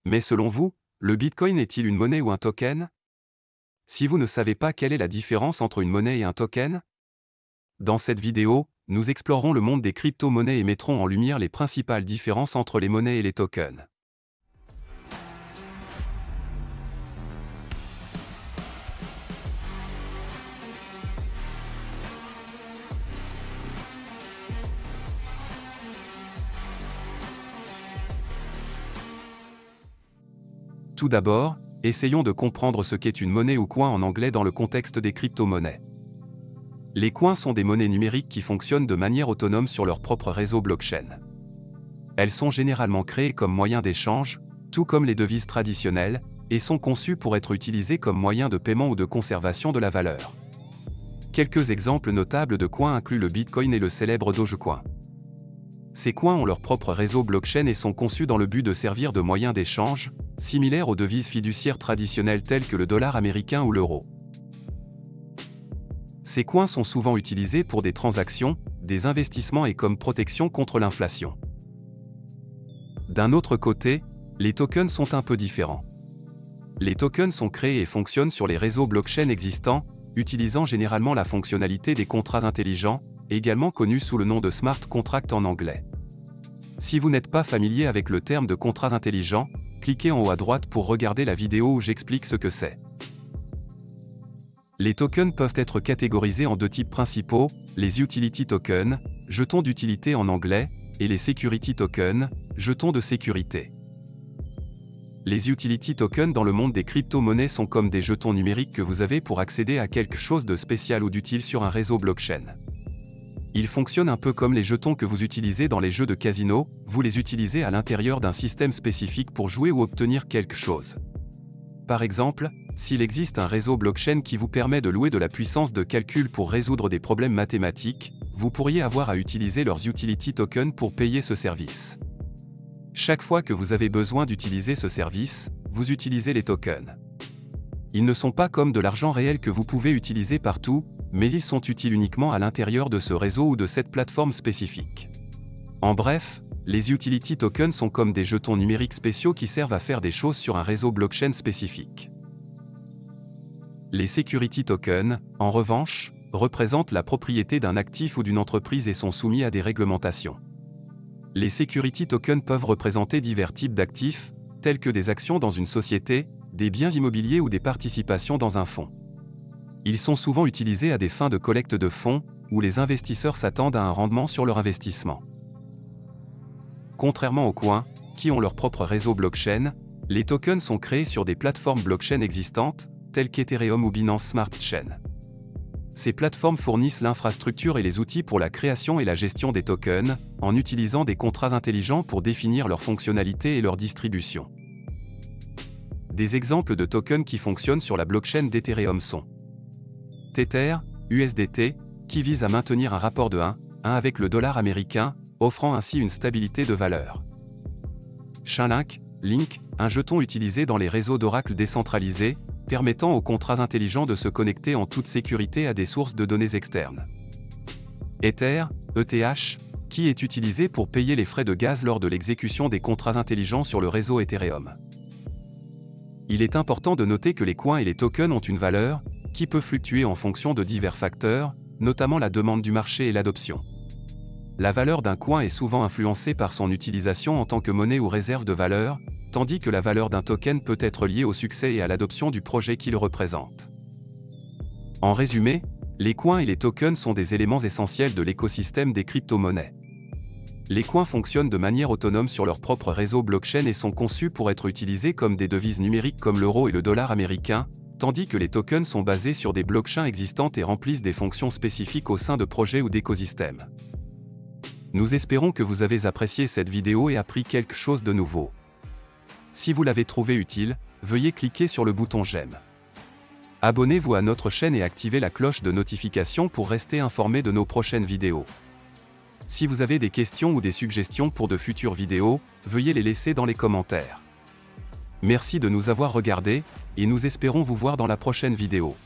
Mais selon vous, le Bitcoin est-il une monnaie ou un token? Si vous ne savez pas quelle est la différence entre une monnaie et un token, dans cette vidéo, nous explorerons le monde des crypto-monnaies et mettrons en lumière les principales différences entre les monnaies et les tokens. Tout d'abord, essayons de comprendre ce qu'est une monnaie ou coin en anglais dans le contexte des crypto-monnaies. Les coins sont des monnaies numériques qui fonctionnent de manière autonome sur leur propre réseau blockchain. Elles sont généralement créées comme moyen d'échange, tout comme les devises traditionnelles, et sont conçues pour être utilisées comme moyen de paiement ou de conservation de la valeur. Quelques exemples notables de coins incluent le Bitcoin et le célèbre Dogecoin. Ces coins ont leur propre réseau blockchain et sont conçus dans le but de servir de moyen d'échange, similaires aux devises fiduciaires traditionnelles telles que le dollar américain ou l'euro. Ces coins sont souvent utilisés pour des transactions, des investissements et comme protection contre l'inflation. D'un autre côté, les tokens sont un peu différents. Les tokens sont créés et fonctionnent sur les réseaux blockchain existants, utilisant généralement la fonctionnalité des contrats intelligents, également connus sous le nom de smart contract en anglais. Si vous n'êtes pas familier avec le terme de contrat intelligent, cliquez en haut à droite pour regarder la vidéo où j'explique ce que c'est. Les tokens peuvent être catégorisés en deux types principaux, les utility tokens, jetons d'utilité en anglais, et les security tokens, jetons de sécurité. Les utility tokens dans le monde des crypto-monnaies sont comme des jetons numériques que vous avez pour accéder à quelque chose de spécial ou d'utile sur un réseau blockchain. Ils fonctionnent un peu comme les jetons que vous utilisez dans les jeux de casino, vous les utilisez à l'intérieur d'un système spécifique pour jouer ou obtenir quelque chose. Par exemple, s'il existe un réseau blockchain qui vous permet de louer de la puissance de calcul pour résoudre des problèmes mathématiques, vous pourriez avoir à utiliser leurs utility tokens pour payer ce service. Chaque fois que vous avez besoin d'utiliser ce service, vous utilisez les tokens. Ils ne sont pas comme de l'argent réel que vous pouvez utiliser partout, mais ils sont utiles uniquement à l'intérieur de ce réseau ou de cette plateforme spécifique. En bref, les utility tokens sont comme des jetons numériques spéciaux qui servent à faire des choses sur un réseau blockchain spécifique. Les security tokens, en revanche, représentent la propriété d'un actif ou d'une entreprise et sont soumis à des réglementations. Les security tokens peuvent représenter divers types d'actifs, tels que des actions dans une société, des biens immobiliers ou des participations dans un fonds. Ils sont souvent utilisés à des fins de collecte de fonds, où les investisseurs s'attendent à un rendement sur leur investissement. Contrairement aux coins, qui ont leur propre réseau blockchain, les tokens sont créés sur des plateformes blockchain existantes, telles qu'Ethereum ou Binance Smart Chain. Ces plateformes fournissent l'infrastructure et les outils pour la création et la gestion des tokens, en utilisant des contrats intelligents pour définir leurs fonctionnalités et leur distribution. Des exemples de tokens qui fonctionnent sur la blockchain d'Ethereum sont Tether, USDT, qui vise à maintenir un rapport de 1 avec le dollar américain, offrant ainsi une stabilité de valeur. Chainlink, Link, un jeton utilisé dans les réseaux d'Oracle décentralisés, permettant aux contrats intelligents de se connecter en toute sécurité à des sources de données externes. Ether, ETH, qui est utilisé pour payer les frais de gaz lors de l'exécution des contrats intelligents sur le réseau Ethereum. Il est important de noter que les coins et les tokens ont une valeur, qui peut fluctuer en fonction de divers facteurs, notamment la demande du marché et l'adoption. La valeur d'un coin est souvent influencée par son utilisation en tant que monnaie ou réserve de valeur, tandis que la valeur d'un token peut être liée au succès et à l'adoption du projet qu'il représente. En résumé, les coins et les tokens sont des éléments essentiels de l'écosystème des crypto-monnaies. Les coins fonctionnent de manière autonome sur leur propre réseau blockchain et sont conçus pour être utilisés comme des devises numériques comme l'euro et le dollar américain, tandis que les tokens sont basés sur des blockchains existantes et remplissent des fonctions spécifiques au sein de projets ou d'écosystèmes. Nous espérons que vous avez apprécié cette vidéo et appris quelque chose de nouveau. Si vous l'avez trouvé utile, veuillez cliquer sur le bouton j'aime. Abonnez-vous à notre chaîne et activez la cloche de notification pour rester informé de nos prochaines vidéos. Si vous avez des questions ou des suggestions pour de futures vidéos, veuillez les laisser dans les commentaires. Merci de nous avoir regardés, et nous espérons vous voir dans la prochaine vidéo.